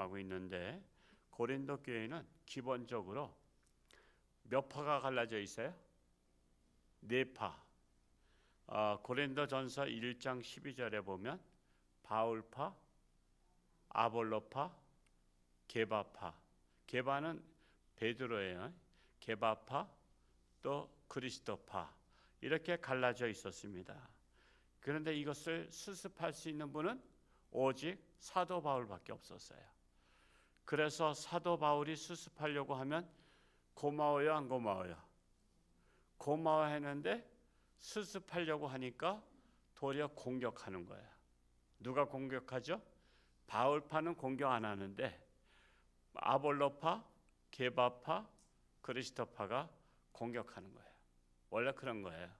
하고 있는데 고린도 교회는 기본적으로 몇 파가 갈라져 있어요? 네 파. 고린도전서 1장 12절에 보면 바울파, 아볼로파, 게바파. 게바는 베드로예요. 게바파 또 그리스도파 이렇게 갈라져 있었습니다. 그런데 이것을 수습할 수 있는 분은 오직 사도 바울밖에 없었어요. 그래서 사도 바울이 수습하려고 하면 고마워요, 안 고마워요? 고마워했는데 수습하려고 하니까 도리어 공격하는 거예요. 누가 공격하죠? 바울파는 공격 안 하는데 아볼로파, 게바파, 그리스도파가 공격하는 거예요. 원래 그런 거예요.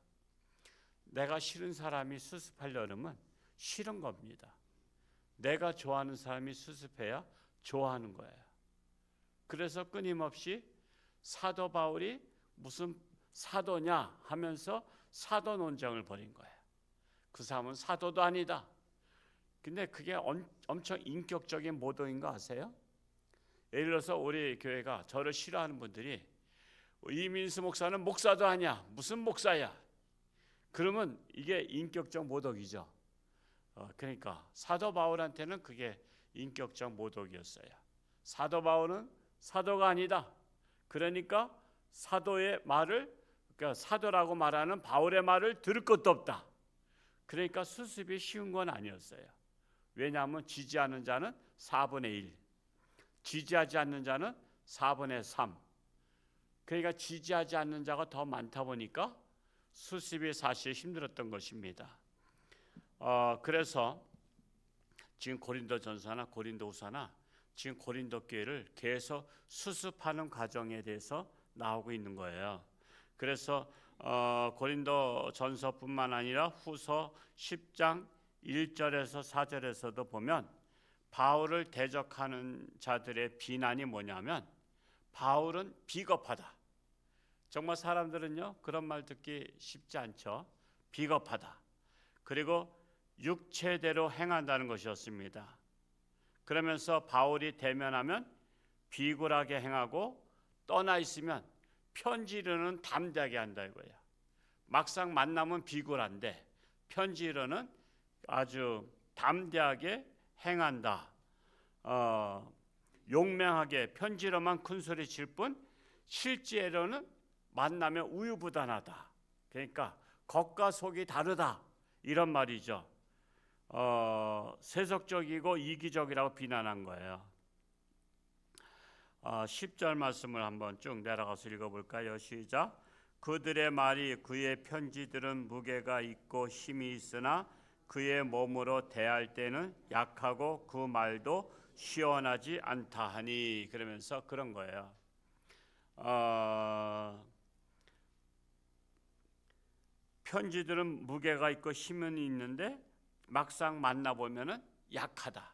내가 싫은 사람이 수습하려면 싫은 겁니다. 내가 좋아하는 사람이 수습해야 좋아하는 거예요. 그래서 끊임없이 사도 바울이 무슨 사도냐 하면서 사도 논쟁을 벌인 거예요. 그 사람은 사도도 아니다. 근데 그게 엄청 인격적인 모독인 거 아세요? 예를 들어서 우리 교회가 저를 싫어하는 분들이 이민수 목사는 목사도 아니야. 무슨 목사야? 그러면 이게 인격적 모독이죠. 그러니까 사도 바울한테는 그게 인격적 모독이었어요. 사도 바울은 사도가 아니다. 그러니까 사도의 말을, 그러니까 사도라고 말하는 바울의 말을 들을 것도 없다. 그러니까 수습이 쉬운 건 아니었어요. 왜냐하면 지지하는 자는 4분의 1, 지지하지 않는 자는 4분의 3. 그러니까 지지하지 않는 자가 더 많다 보니까 수습이 사실 힘들었던 것입니다. 그래서 지금 고린도전서나 고린도후서나 지금 고린도 교회를 계속 수습하는 과정에 대해서 나오고 있는 거예요. 그래서 고린도전서뿐만 아니라 후서 10장 1절에서 4절에서도 보면 바울을 대적하는 자들의 비난이 뭐냐면 바울은 비겁하다. 정말 사람들은요 그런 말 듣기 쉽지 않죠. 비겁하다. 그리고 육체대로 행한다는 것이었습니다. 그러면서 바울이 대면하면 비굴하게 행하고 떠나 있으면 편지로는 담대하게 한다 이거예요. 막상 만나면 비굴한데 편지로는 아주 담대하게 행한다. 용맹하게 편지로만 큰 소리 칠 뿐 실제로는 만나면 우유부단하다. 그러니까 겉과 속이 다르다 이런 말이죠. 세속적이고 이기적이라고 비난한 거예요. 10절 말씀을 한번 쭉 내려가서 읽어볼까요? 시작. 그들의 말이 그의 편지들은 무게가 있고 힘이 있으나 그의 몸으로 대할 때는 약하고 그 말도 시원하지 않다 하니, 그러면서 그런 거예요. 편지들은 무게가 있고 힘은 있는데 막상 만나보면은 약하다.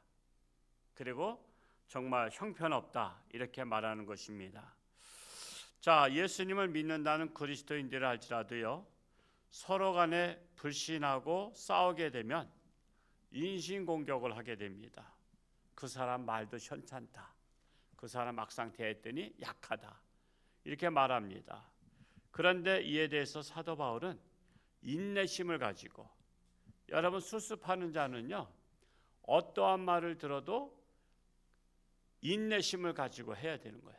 그리고 정말 형편없다. 이렇게 말하는 것입니다. 자, 예수님을 믿는다는 그리스도인들을 할지라도요, 서로 간에 불신하고 싸우게 되면 인신공격을 하게 됩니다. 그 사람 말도 현찮다. 그 사람 막상 대했더니 약하다. 이렇게 말합니다. 그런데 이에 대해서 사도 바울은 인내심을 가지고, 여러분 수습하는 자는요 어떠한 말을 들어도 인내심을 가지고 해야 되는 거예요.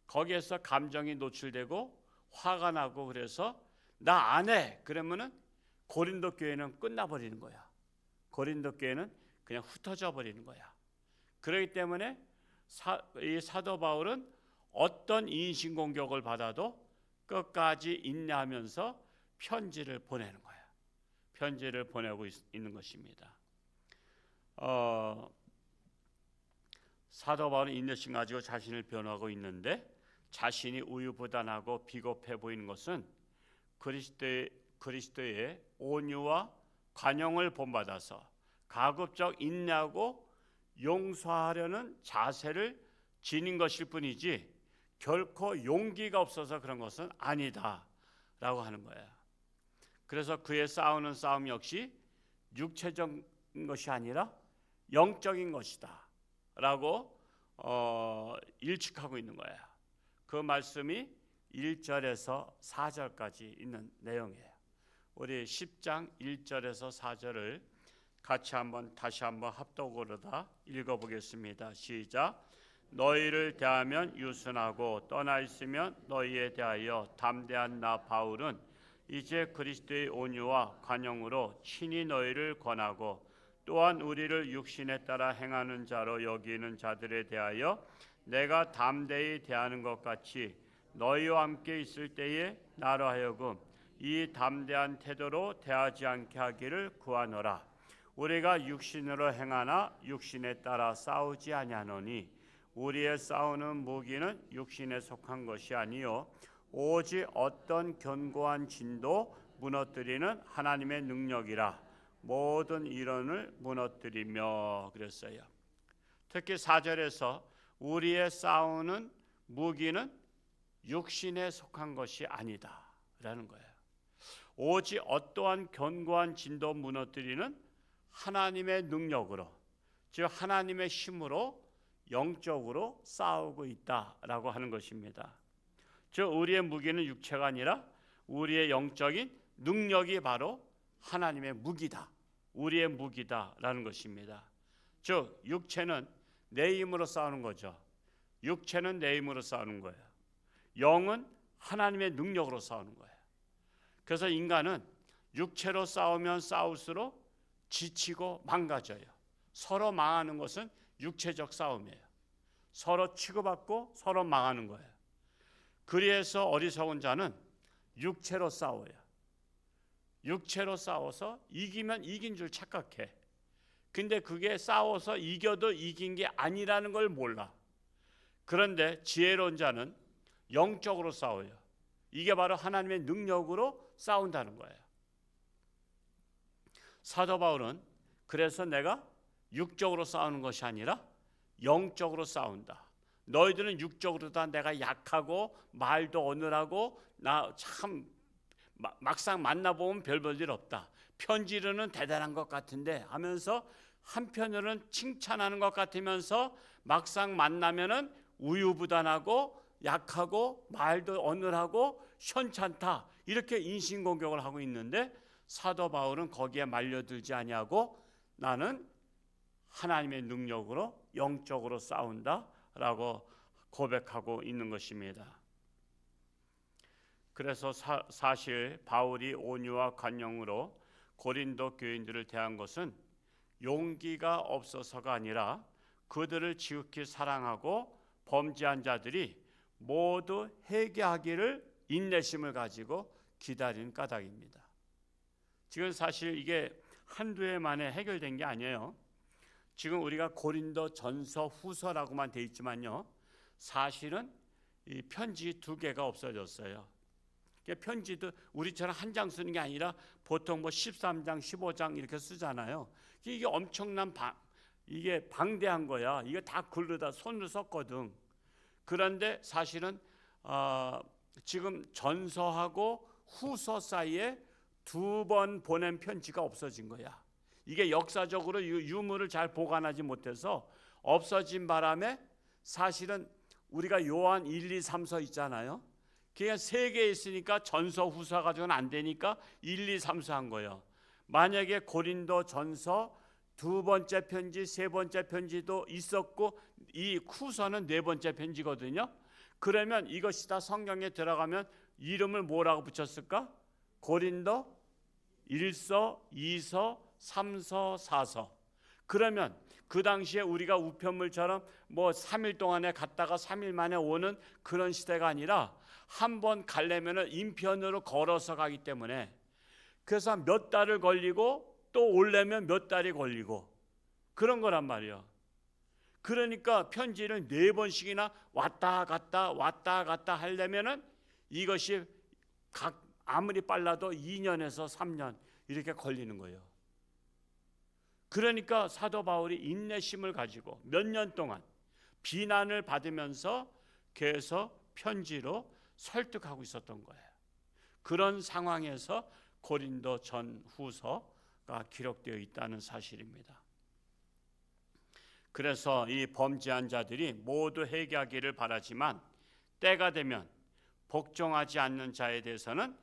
거기에서 감정이 노출되고 화가 나고 그래서 나 안 해 그러면은 고린도 교회는 끝나버리는 거야. 고린도 교회는 그냥 흩어져 버리는 거야. 그렇기 때문에 이 사도 바울은 어떤 인신공격을 받아도 끝까지 인내하면서 편지를 보내는 거야. 편지를 보내고 있는 것입니다. 사도 바울은 인내심 가지고 자신을 변호하고 있는데 자신이 우유부단하고 비겁해 보이는 것은 그리스도의 온유와 관용을 본받아서 가급적 인내하고 용서하려는 자세를 지닌 것일 뿐이지 결코 용기가 없어서 그런 것은 아니다라고 하는 거예요. 그래서 그의 싸우는 싸움 역시 육체적인 것이 아니라 영적인 것이다. 라고 일축하고 있는 거예요. 그 말씀이 1절에서 4절까지 있는 내용이에요. 우리 10장 1절에서 4절을 같이 다시 한번 합독으로 다 읽어보겠습니다. 시작. 너희를 대하면 유순하고 떠나 있으면 너희에 대하여 담대한 나 바울은 이제 그리스도의 온유와 관용으로 친히 너희를 권하고 또한 우리를 육신에 따라 행하는 자로 여기는 자들에 대하여 내가 담대히 대하는 것 같이 너희와 함께 있을 때에 나로 하여금 이 담대한 태도로 대하지 않게 하기를 구하노라. 우리가 육신으로 행하나 육신에 따라 싸우지 아니하노니 우리의 싸우는 무기는 육신에 속한 것이 아니요 오직 어떤 견고한 진도 무너뜨리는 하나님의 능력이라. 모든 이론을 무너뜨리며 그랬어요. 특히 4절에서 우리의 싸우는 무기는 육신에 속한 것이 아니다 라는 거예요. 오직 어떠한 견고한 진도 무너뜨리는 하나님의 능력으로, 즉 하나님의 힘으로 영적으로 싸우고 있다라고 하는 것입니다. 즉 우리의 무기는 육체가 아니라 우리의 영적인 능력이 바로 하나님의 무기다, 우리의 무기다라는 것입니다. 즉 육체는 내 힘으로 싸우는 거죠. 육체는 내 힘으로 싸우는 거예요. 영은 하나님의 능력으로 싸우는 거예요. 그래서 인간은 육체로 싸우면 싸울수록 지치고 망가져요. 서로 망하는 것은 육체적 싸움이에요. 서로 치고받고 서로 망하는 거예요. 그래서 어리석은 자는 육체로 싸워요. 육체로 싸워서 이기면 이긴 줄 착각해. 근데 그게 싸워서 이겨도 이긴 게 아니라는 걸 몰라. 그런데 지혜로운 자는 영적으로 싸워요. 이게 바로 하나님의 능력으로 싸운다는 거예요. 사도 바울은 그래서 내가 육적으로 싸우는 것이 아니라 영적으로 싸운다. 너희들은 육적으로 다 내가 약하고 말도 어눌하고 나 참 막상 만나보면 별 볼 일 없다. 편지로는 대단한 것 같은데 하면서 한편으로는 칭찬하는 것 같으면서 막상 만나면은 우유부단하고 약하고 말도 어눌하고 현찮다 이렇게 인신공격을 하고 있는데 사도 바울은 거기에 말려들지 아니하고 나는 하나님의 능력으로 영적으로 싸운다라고 고백하고 있는 것입니다. 그래서 사실 바울이 온유와 관용으로 고린도 교인들을 대한 것은 용기가 없어서가 아니라 그들을 지극히 사랑하고 범죄한 자들이 모두 회개하기를 인내심을 가지고 기다리는 까닭입니다. 지금 사실 이게 한두 해 만에 해결된 게 아니에요. 지금 우리가 고린도 전서 후서라고만 돼 있지만요, 사실은 이 편지 2개가 없어졌어요. 편지도 우리처럼 한 장 쓰는 게 아니라 보통 13장, 15장 이렇게 쓰잖아요. 이게 엄청난 이게 방대한 거야. 이게 다 글로다 손으로 썼거든. 그런데 사실은 지금 전서하고 후서 사이에 2번 보낸 편지가 없어진 거야. 이게 역사적으로 유물을 잘 보관하지 못해서 없어진 바람에 사실은 우리가 요한 1, 2, 3서 있잖아요. 그냥 3개 있으니까 전서 후서 가지고는 안 되니까 1, 2, 3서 한 거예요. 만약에 고린도 전서 2번째 편지, 3번째 편지도 있었고 이 후서는 4번째 편지거든요. 그러면 이것이 다 성경에 들어가면 이름을 뭐라고 붙였을까? 고린도 1서, 2서, 3서, 4서. 그러면 그 당시에 우리가 우편물처럼 3일 동안에 갔다가 3일 만에 오는 그런 시대가 아니라 한 번 가려면 인편으로 걸어서 가기 때문에 그래서 몇 달을 걸리고 또 오려면 몇 달이 걸리고 그런 거란 말이에요. 그러니까 편지를 4번씩이나 왔다 갔다 하려면은 이것이 아무리 빨라도 2년에서 3년 이렇게 걸리는 거예요. 그러니까 사도 바울이 인내심을 가지고 몇 년 동안 비난을 받으면서 계속 편지로 설득하고 있었던 거예요. 그런 상황에서 고린도 전 후서가 기록되어 있다는 사실입니다. 그래서 이 범죄한 자들이 모두 회개하기를 바라지만 때가 되면 복종하지 않는 자에 대해서는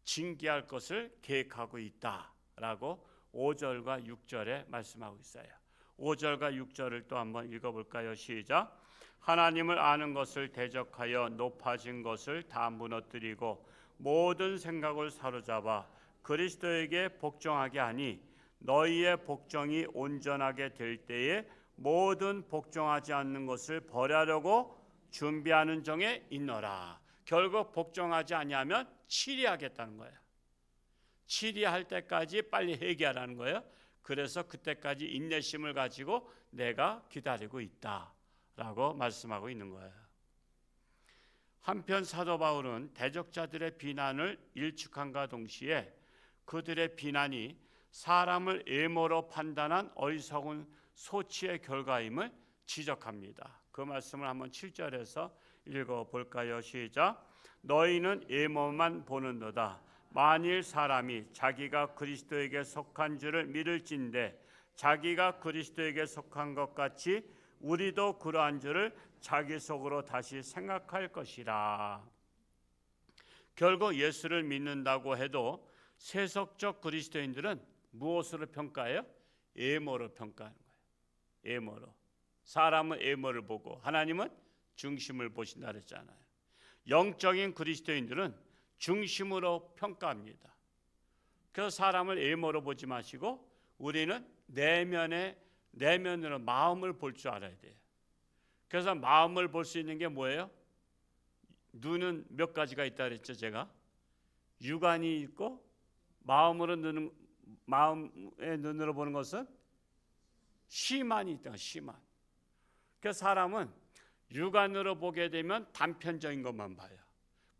징계할 것을 계획하고 있다라고 5절과 6절에 말씀하고 있어요. 5절과 6절을 또 한번 읽어볼까요? 시작. 하나님을 아는 것을 대적하여 높아진 것을 다 무너뜨리고 모든 생각을 사로잡아 그리스도에게 복종하게 하니 너희의 복종이 온전하게 될 때에 모든 복종하지 않는 것을 벌하려고 준비하는 정에 있노라. 결국 복종하지 아니하면 치리하겠다는 거예요. 치리할 때까지 빨리 회개하라는 거예요. 그래서 그때까지 인내심을 가지고 내가 기다리고 있다라고 말씀하고 있는 거예요. 한편 사도 바울은 대적자들의 비난을 일축함과 동시에 그들의 비난이 사람을 애모로 판단한 어리석은 소치의 결과임을 지적합니다. 그 말씀을 한번 7절에서 읽어볼까요? 시작. 너희는 애모만 보는도다. 만일 사람이 자기가 그리스도에게 속한 줄을 믿을진대 자기가 그리스도에게 속한 것 같이 우리도 그러한 줄을 자기 속으로 다시 생각할 것이라. 결국 예수를 믿는다고 해도 세속적 그리스도인들은 무엇으로 평가해요? 애모로 평가하는 거예요. 애모로. 사람은 애모를 보고 하나님은 중심을 보신다 그랬잖아요. 영적인 그리스도인들은 중심으로 평가합니다. 그래서 사람을 애모로 보지 마시고 우리는 내면으로 마음을 볼 줄 알아야 돼요. 그래서 마음을 볼 수 있는 게 뭐예요? 눈은 몇 가지가 있다 그랬죠, 제가. 육안이 있고 마음의 눈으로 보는 것은 시만이 있다. 시만. 그래서 사람은 육안으로 보게 되면 단편적인 것만 봐요.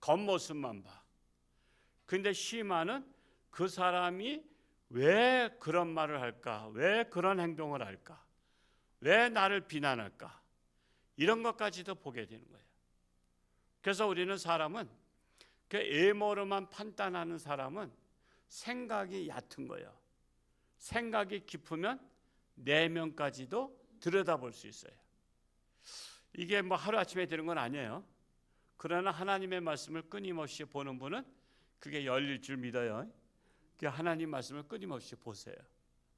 겉모습만 봐. 근데 시만은 그 사람이 왜 그런 말을 할까? 왜 그런 행동을 할까? 왜 나를 비난할까? 이런 것까지도 보게 되는 거예요. 그래서 우리는 사람은 그 애모로만 판단하는 사람은 생각이 얕은 거예요. 생각이 깊으면 내면까지도 들여다볼 수 있어요. 이게 뭐 하루아침에 되는 건 아니에요. 그러나 하나님의 말씀을 끊임없이 보는 분은 그게 열릴 줄 믿어요. 그 하나님 말씀을 끊임없이 보세요.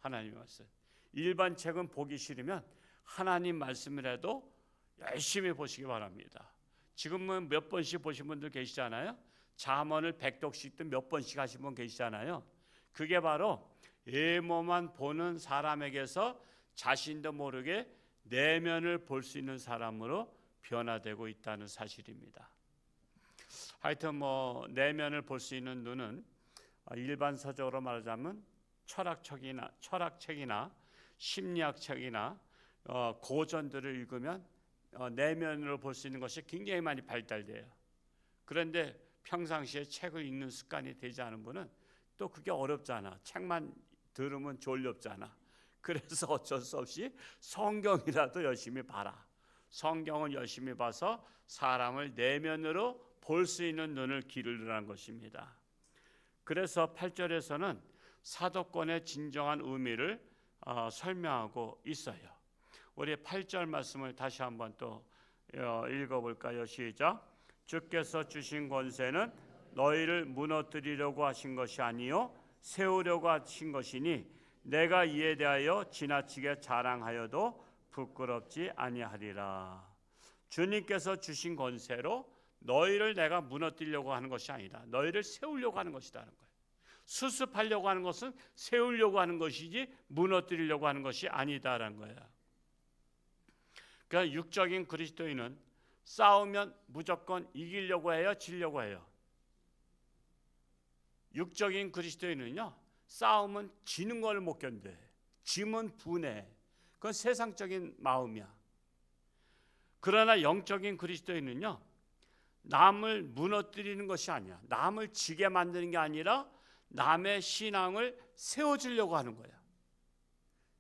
하나님의 말씀. 일반 책은 보기 싫으면 하나님 말씀이라도 열심히 보시기 바랍니다. 지금은 몇 번씩 보신 분들 계시잖아요. 잠언을 100독씩도 몇 번씩 하신 분 계시잖아요. 그게 바로 외모만 보는 사람에게서 자신도 모르게 내면을 볼 수 있는 사람으로 변화되고 있다는 사실입니다. 하여튼 뭐 내면을 볼 수 있는 눈은 일반서적으로 말하자면 철학책이나 심리학책이나 고전들을 읽으면 내면으로 볼 수 있는 것이 굉장히 많이 발달돼요. 그런데 평상시에 책을 읽는 습관이 되지 않은 분은 또 그게 어렵잖아. 책만 들으면 졸렵잖아. 그래서 어쩔 수 없이 성경이라도 열심히 봐라. 성경을 열심히 봐서 사람을 내면으로 볼 수 있는 눈을 기르라는 것입니다. 그래서 8절에서는 사도권의 진정한 의미를 설명하고 있어요. 우리 8절 말씀을 다시 한번 또 읽어볼까요? 시작. 주께서 주신 권세는 너희를 무너뜨리려고 하신 것이 아니요 세우려고 하신 것이니 내가 이에 대하여 지나치게 자랑하여도 부끄럽지 아니하리라. 주님께서 주신 권세로 너희를 내가 무너뜨리려고 하는 것이 아니다. 너희를 세우려고 하는 것이라는 거예요. 수습하려고 하는 것은 세우려고 하는 것이지 무너뜨리려고 하는 것이 아니다라는 거예요. 그러니까 육적인 그리스도인은 싸우면 무조건 이기려고 해요, 지려고 해요. 육적인 그리스도인은요, 싸움은 지는 걸 못 견뎌. 지면 분해. 그건 세상적인 마음이야. 그러나 영적인 그리스도인은요, 남을 무너뜨리는 것이 아니야. 남을 지게 만드는 게 아니라 남의 신앙을 세워주려고 하는 거야.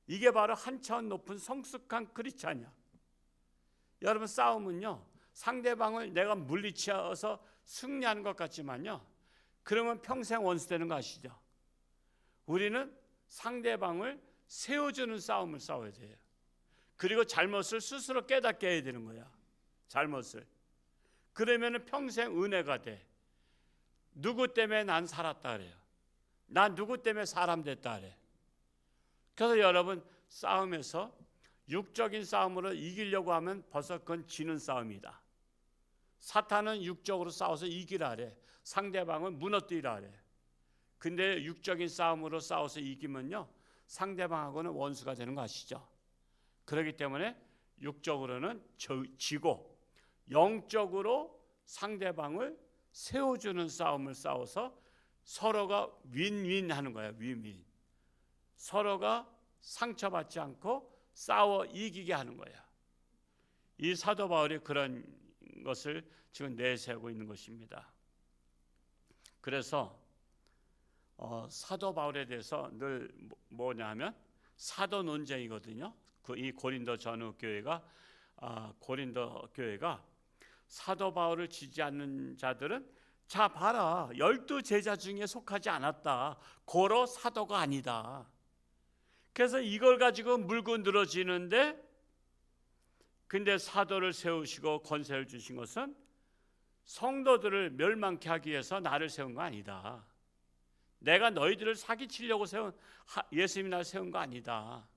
이게 바로 한 차원 높은 성숙한 크리스찬이야. 여러분, 싸움은요, 상대방을 내가 물리쳐서 승리하는 것 같지만요, 그러면 평생 원수 되는 거 아시죠? 우리는 상대방을 세워주는 싸움을 싸워야 돼요. 그리고 잘못을 스스로 깨닫게 해야 되는 거야. 잘못을. 그러면은 평생 은혜가 돼. 누구 때문에 난 살았다 그래요. 난 누구 때문에 사람 됐다 그래. 그래서 여러분, 싸움에서 육적인 싸움으로 이기려고 하면 벌써 그건 지는 싸움이다. 사탄은 육적으로 싸워서 이기라 그래. 상대방을 무너뜨리라 그래. 근데 육적인 싸움으로 싸워서 이기면요, 상대방하고는 원수가 되는 거 아시죠? 그렇기 때문에 육적으로는 지고 영적으로 상대방을 세워주는 싸움을 싸워서 서로가 윈윈 하는 거야. 윈윈. 서로가 상처받지 않고 싸워 이기게 하는 거야. 이 사도 바울이 그런 것을 지금 내세우고 있는 것입니다. 그래서 사도 바울에 대해서 늘 뭐냐 하면 사도 논쟁이거든요. 이 고린도 전후 교회가 고린도 교회가 사도 바울을 지지 않는 자들은 자 봐라, 12제자 중에 속하지 않았다. 고로 사도가 아니다. 그래서 이걸 가지고 물고 늘어지는데, 근데 사도를 세우시고 권세를 주신 것은 성도들을 멸망케 하기 위해서 나를 세운 거 아니다. 내가 너희들을 사기치려고 예수님이 나를 세운 거 아니다.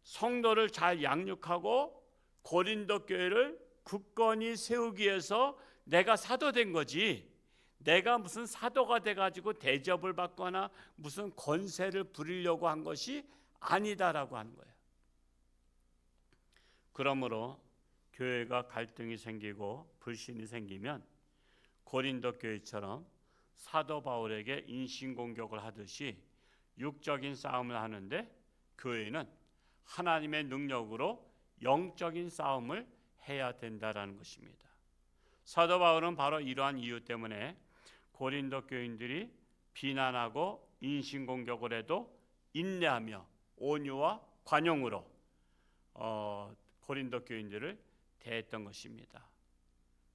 성도를 잘 양육하고 고린도 교회를 굳건히 세우기 위해서 내가 사도된 거지, 내가 무슨 사도가 돼가지고 대접을 받거나 무슨 권세를 부리려고 한 것이 아니다라고 하는 거예요. 그러므로 교회가 갈등이 생기고 불신이 생기면 고린도 교회처럼 사도 바울에게 인신공격을 하듯이 육적인 싸움을 하는데, 교회는 하나님의 능력으로 영적인 싸움을 해야 된다라는 것입니다. 사도 바울은 바로 이러한 이유 때문에 고린도 교인들이 비난하고 인신공격을 해도 인내하며 온유와 관용으로 고린도 교인들을 대했던 것입니다.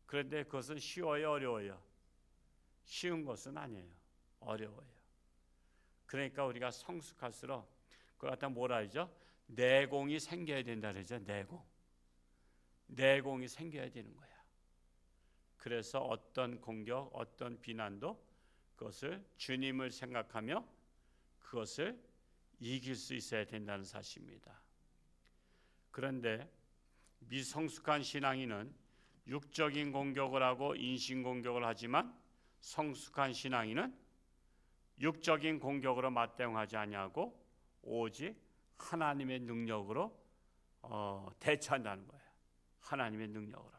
그런데 그것은 쉬워요, 어려워요? 쉬운 것은 아니에요. 어려워요. 그러니까 우리가 성숙할수록 그걸 갖다 뭐라 하죠? 내공이 생겨야 된다 그러죠. 내공이 생겨야 되는 거야. 그래서 어떤 공격, 어떤 비난도 그것을 주님을 생각하며 그것을 이길 수 있어야 된다는 사실입니다. 그런데 미성숙한 신앙인은 육적인 공격을 하고 인신공격을 하지만, 성숙한 신앙인은 육적인 공격으로 맞대응하지 아니하고 오직 하나님의 능력으로 대처한다는 거예요. 하나님의 능력으로.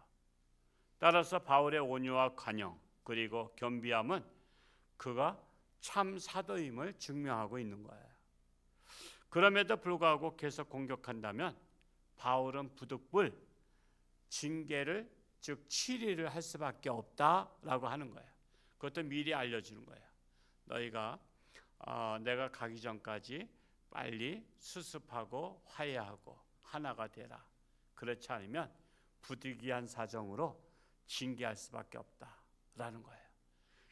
따라서 바울의 온유와 관용 그리고 겸비함은 그가 참 사도임을 증명하고 있는 거예요. 그럼에도 불구하고 계속 공격한다면 바울은 부득불 징계를, 즉 치리를 할 수밖에 없다라고 하는 거예요. 그것도 미리 알려주는 거예요. 너희가 내가 가기 전까지 빨리 수습하고 화해하고 하나가 되라. 그렇지 않으면 부득이한 사정으로 징계할 수밖에 없다라는 거예요.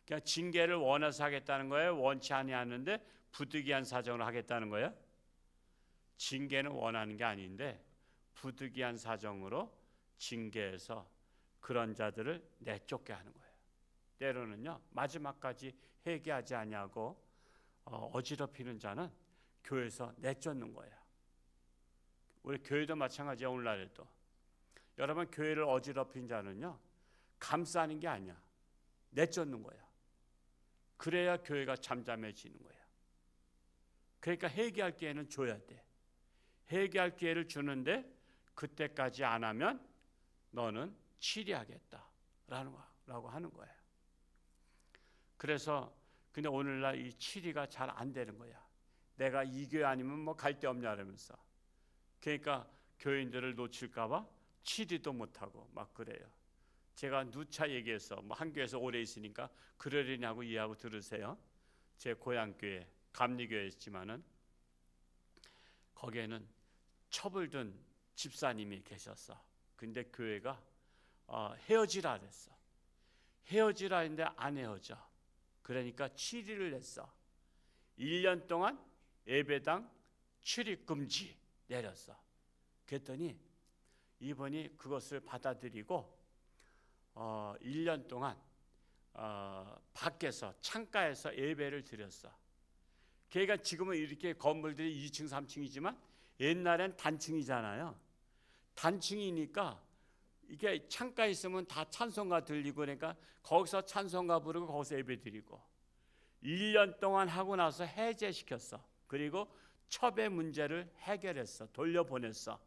그러니까 징계를 원해서 하겠다는 거예요? 원치 아니하는데 부득이한 사정으로 하겠다는 거예요? 징계는 원하는 게 아닌데 부득이한 사정으로 징계해서 그런 자들을 내쫓게 하는 거예요. 때로는요, 마지막까지 회개하지 아니하고 어지럽히는 자는 교회에서 내쫓는 거예요. 우리 교회도 마찬가지야. 오늘날에도 여러분, 교회를 어지럽힌 자는요, 감싸는 게 아니야. 내쫓는 거야. 그래야 교회가 잠잠해지는 거야. 그러니까 회개할 기회는 줘야 돼. 회개할 기회를 주는데 그때까지 안 하면 너는 치리하겠다라고 하는 거예요. 그래서 근데 오늘날 이 치리가 잘 안 되는 거야. 내가 이 교회 아니면 뭐 갈 데 없냐 그러면서. 그러니까 교인들을 놓칠까 봐 치리도 못하고 막 그래요. 제가 누차 얘기해서 뭐 한 교회에서 오래 있으니까 그러려냐고 이해하고 들으세요. 제 고향교회 감리교회였지만은 거기에는 첩을든 집사님이 계셨어. 근데 교회가 헤어지라 그랬어. 헤어지라 했는데 안 헤어져. 그러니까 치리를 냈어. 1년 동안 예배당 출입 금지. 내렸어. 그랬더니 이분이 그것을 받아들이고 1년 동안 밖에서 창가에서 예배를 드렸어. 그러니까 지금은 이렇게 건물들이 2층 3층이지만 옛날엔 단층이잖아요. 단층이니까 이게 창가에 있으면 다 찬송가 들리고, 그러니까 거기서 찬송가 부르고 거기서 예배 드리고 1년 동안 하고 나서 해제시켰어. 그리고 첩의 문제를 해결했어. 돌려보냈어.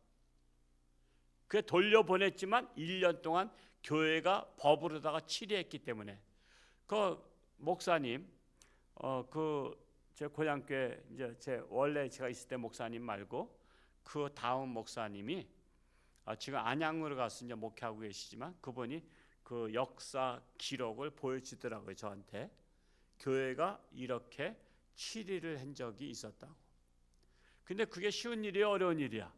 그 돌려보냈지만 1년 동안 교회가 법으로다가 치리했기 때문에 그 목사님 제 고향교회 이제 제 원래 제가 있을 때 목사님 말고 그 다음 목사님이 지금 안양으로 가서 이제 목회하고 계시지만 그분이 그 역사 기록을 보여주더라고요. 저한테 교회가 이렇게 치리를 한 적이 있었다고. 근데 그게 쉬운 일이야, 어려운 일이야?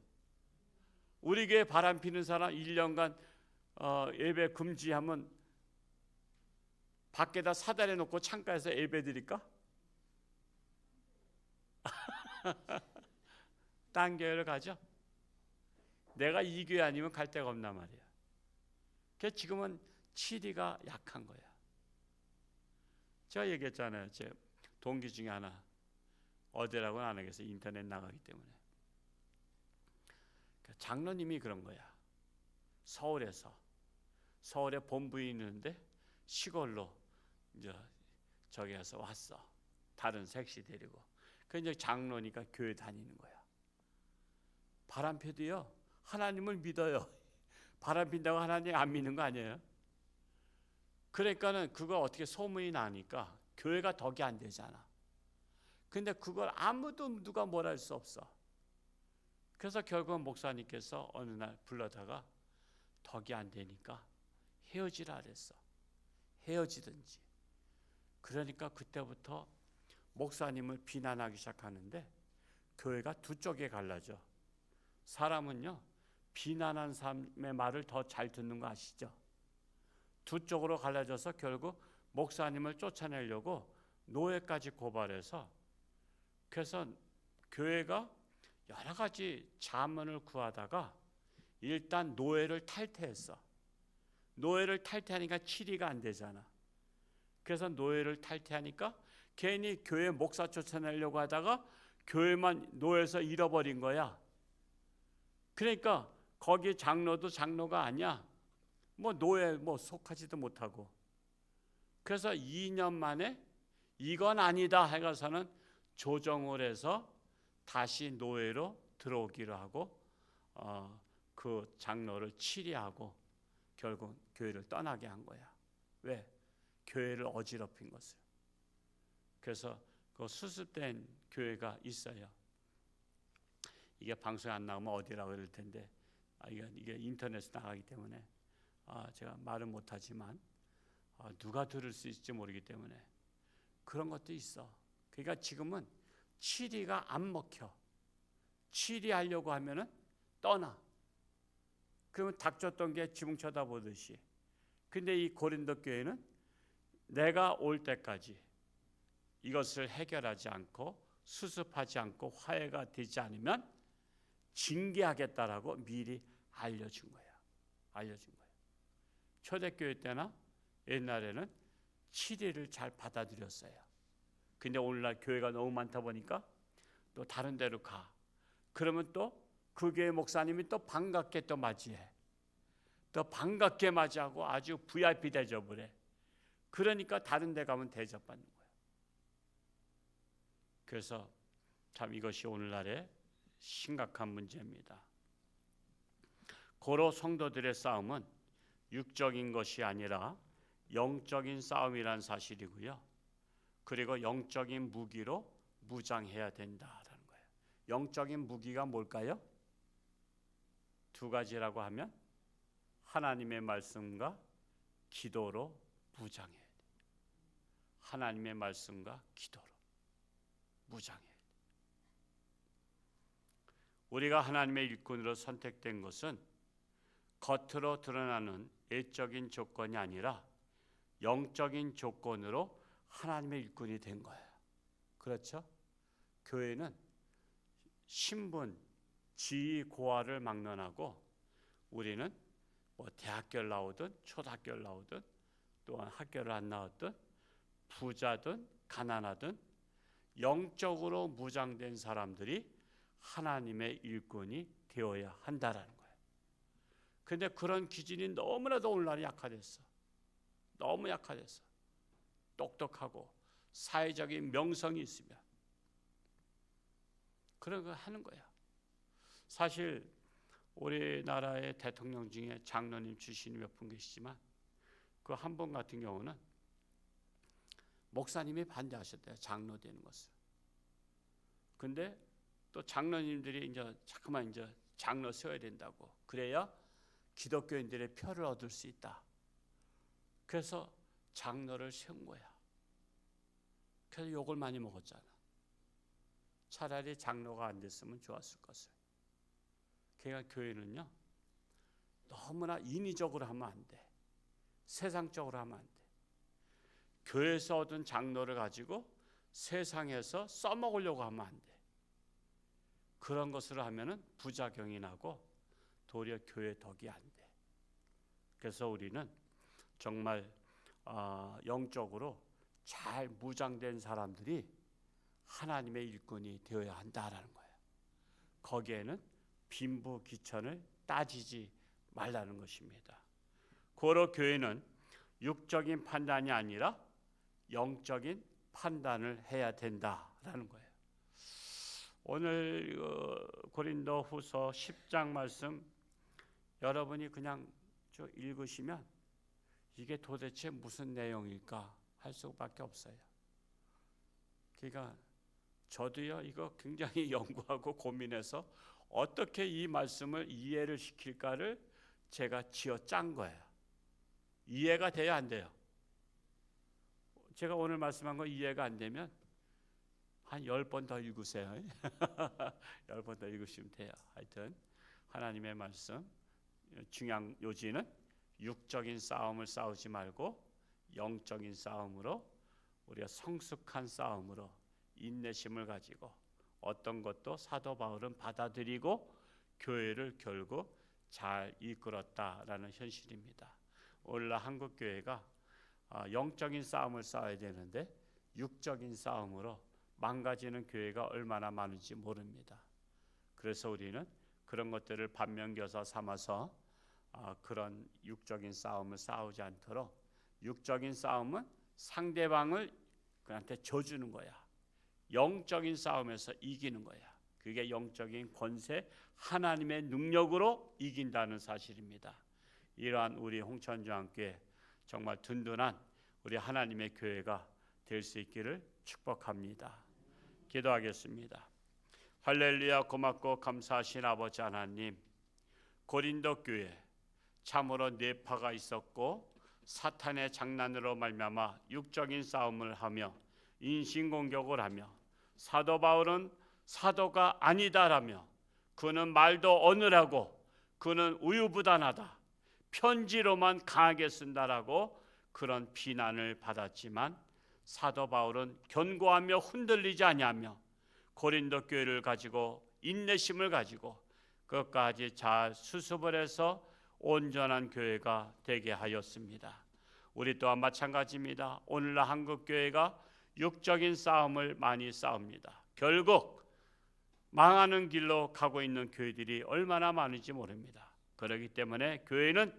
우리 교회 바람 피는 사람 1년간 예배 금지하면 밖에다 사다리 놓고 창가에서 예배 드릴까? 딴 교회를 가죠. 내가 이 교회 아니면 갈 데가 없단 말이야. 그래서 지금은 치리가 약한 거야. 제가 얘기했잖아요. 제 동기 중에 하나 어디라고는 안 하겠어요. 인터넷 나가기 때문에. 장로님이 그런 거야. 서울에 본부에 있는데 시골로 이제 저기 가서 왔어. 다른 색시 데리고. 그 이제 장로니까 교회 다니는 거야. 바람펴도요. 하나님을 믿어요. 바람핀다고 하나님 안 믿는 거 아니에요? 그러니까는 그거 어떻게 소문이 나니까 교회가 덕이 안 되잖아. 근데 그걸 아무도 누가 뭐라 할 수 없어. 그래서 결국은 목사님께서 어느 날 불러다가 덕이 안 되니까 헤어지라 그랬어. 헤어지든지. 그러니까 그때부터 목사님을 비난하기 시작하는데 교회가 두 쪽에 갈라져. 사람은요 비난한 사람의 말을 더 잘 듣는 거 아시죠? 두 쪽으로 갈라져서 결국 목사님을 쫓아내려고 노예까지 고발해서, 그래서 교회가 여러 가지 자문을 구하다가 일단 노예를 탈퇴했어. 노예를 탈퇴하니까 치리가 안 되잖아. 그래서 노예를 탈퇴하니까 괜히 교회 목사 쫓아내려고 하다가 교회만 노예에서 잃어버린 거야. 그러니까 거기 장로도 장로가 아니야. 뭐 노예 속하지도 못하고. 그래서 2년 만에 이건 아니다 해가서는 조정을 해서 다시 노예로 들어오기로 하고 그 장로를 치리하고 결국 교회를 떠나게 한 거야. 왜? 교회를 어지럽힌 것을. 그래서 그 수습된 교회가 있어요. 이게 방송에 안 나오면 어디라고 그럴 텐데 이게 인터넷에 나가기 때문에 제가 말은 못하지만 누가 들을 수 있을지 모르기 때문에 그런 것도 있어. 그러니까 지금은 치리가 안 먹혀. 치리하려고 하면은 떠나. 그러면 닥쳤던 게 지붕 쳐다보듯이. 근데 이 고린도 교회는 내가 올 때까지 이것을 해결하지 않고 수습하지 않고 화해가 되지 않으면 징계하겠다라고 미리 알려준 거야. 알려준 거야. 초대교회 때나 옛날에는 치리를 잘 받아들였어요. 근데 오늘날 교회가 너무 많다 보니까 또 다른 데로 가. 그러면 또 그 교회 목사님이 또 반갑게 또 맞이해. 또 반갑게 맞이하고 아주 VIP 대접을 해. 그러니까 다른 데 가면 대접받는 거예요. 그래서 참 이것이 오늘날의 심각한 문제입니다. 고로 성도들의 싸움은 육적인 것이 아니라 영적인 싸움이란 사실이고요. 그리고 영적인 무기로 무장해야 된다라는 거예요. 영적인 무기가 뭘까요? 두 가지라고 하면 하나님의 말씀과 기도로 무장해야 돼요. 하나님의 말씀과 기도로 무장해야 돼요. 우리가 하나님의 일꾼으로 선택된 것은 겉으로 드러나는 외적인 조건이 아니라 영적인 조건으로 하나님의 일꾼이 된 거예요. 그렇죠? 교회는 신분, 지위 고하를 막론하고 우리는 뭐 대학교를 나오든 초등학교를 나오든 또한 학교를 안 나왔든 부자든 가난하든 영적으로 무장된 사람들이 하나님의 일꾼이 되어야 한다라는 거예요. 근데 그런 기준이 너무나도 오늘날 약화됐어. 너무 약화됐어. 똑똑하고 사회적인 명성이 있으면 그런 거 하는 거야. 사실 우리나라의 대통령 중에 장로님 출신이 몇 분 계시지만 그 한 분 같은 경우는 목사님이 반대하셨대요. 장로 되는 것을. 근데 또 장로님들이 이제 자꾸만 이제 장로 세워야 된다고. 그래야 기독교인들의 표를 얻을 수 있다. 그래서 장로를 세운 거야. 그래서 욕을 많이 먹었잖아. 차라리 장로가 안 됐으면 좋았을 것을. 그러니까 교회는요, 너무나 인위적으로 하면 안 돼. 세상적으로 하면 안 돼. 교회에서 얻은 장로를 가지고 세상에서 써먹으려고 하면 안 돼. 그런 것을 하면은 부작용이 나고 도리어 교회 덕이 안 돼. 그래서 우리는 정말 영적으로 잘 무장된 사람들이 하나님의 일꾼이 되어야 한다라는 거예요. 거기에는 빈부귀천을 따지지 말라는 것입니다. 고로 교회는 육적인 판단이 아니라 영적인 판단을 해야 된다라는 거예요. 오늘 고린도후서 10장 말씀 여러분이 그냥 읽으시면 이게 도대체 무슨 내용일까 할 수밖에 없어요. 그러니까 저도요 이거 굉장히 연구하고 고민해서 어떻게 이 말씀을 이해를 시킬까를 제가 지어 짠 거예요. 이해가 돼야 안 돼요. 제가 오늘 말씀한 거 이해가 안 되면 한 10번 더 읽으세요. 10번 더 읽으시면 돼요. 하여튼 하나님의 말씀 중요한 요지는 육적인 싸움을 싸우지 말고 영적인 싸움으로 우리가 성숙한 싸움으로 인내심을 가지고 어떤 것도 사도 바울은 받아들이고 교회를 결국 잘 이끌었다라는 현실입니다. 오늘날 한국 교회가 영적인 싸움을 싸워야 되는데 육적인 싸움으로 망가지는 교회가 얼마나 많은지 모릅니다. 그래서 우리는 그런 것들을 반면교사 삼아서 그런 육적인 싸움을 싸우지 않도록 육적인 싸움은 상대방을 그한테 져주는 거야. 영적인 싸움에서 이기는 거야. 그게 영적인 권세 하나님의 능력으로 이긴다는 사실입니다. 이러한 우리 홍천중앙교회 정말 든든한 우리 하나님의 교회가 될 수 있기를 축복합니다. 기도하겠습니다. 할렐루야. 고맙고 감사하신 아버지 하나님, 고린도 교회 참으로 뇌파가 있었고 사탄의 장난으로 말미암아 육적인 싸움을 하며 인신공격을 하며 사도 바울은 사도가 아니다라며 그는 말도 어눌하고 그는 우유부단하다, 편지로만 강하게 쓴다라고 그런 비난을 받았지만 사도 바울은 견고하며 흔들리지 아니하며 고린도 교회를 가지고 인내심을 가지고 끝까지 잘 수습을 해서 온전한 교회가 되게 하였습니다. 우리 또한 마찬가지입니다. 오늘날 한국 교회가 육적인 싸움을 많이 싸웁니다. 결국 망하는 길로 가고 있는 교회들이 얼마나 많은지 모릅니다. 그렇기 때문에 교회는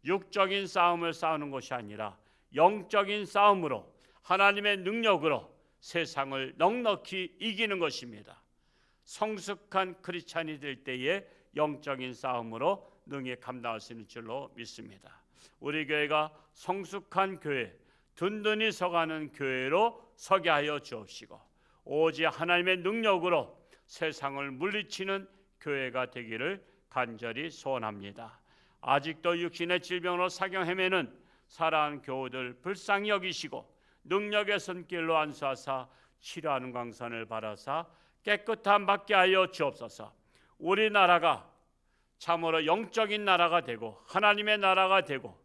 육적인 싸움을 싸우는 것이 아니라 영적인 싸움으로 하나님의 능력으로 세상을 넉넉히 이기는 것입니다. 성숙한 크리스찬이 될 때에 영적인 싸움으로 능히 감당할 수 있는 줄로 믿습니다. 우리 교회가 성숙한 교회, 든든히 서가는 교회로 서게 하여 주옵시고 오직 하나님의 능력으로 세상을 물리치는 교회가 되기를 간절히 소원합니다. 아직도 육신의 질병으로 사경 헤매는 사랑하는 교우들 불쌍히 여기시고 능력의 손길로 안수하사 치료하는 광선을 바라사 깨끗함 받게 하여 주옵소서. 우리나라가 참으로 영적인 나라가 되고 하나님의 나라가 되고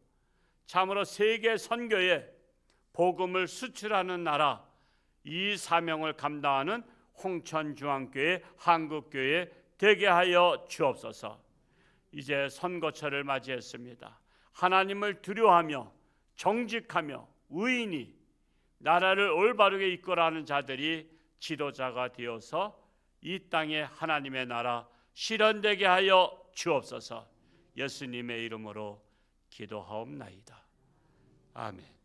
참으로 세계 선교에 복음을 수출하는 나라, 이 사명을 감당하는 홍천중앙교회 한국교회 되게 하여 주옵소서. 이제 선거철을 맞이했습니다. 하나님을 두려워하며 정직하며 의인이 나라를 올바르게 이끌어가는 자들이 지도자가 되어서 이 땅에 하나님의 나라 실현되게 하여 주옵소서. 예수님의 이름으로 기도하옵나이다. 아멘.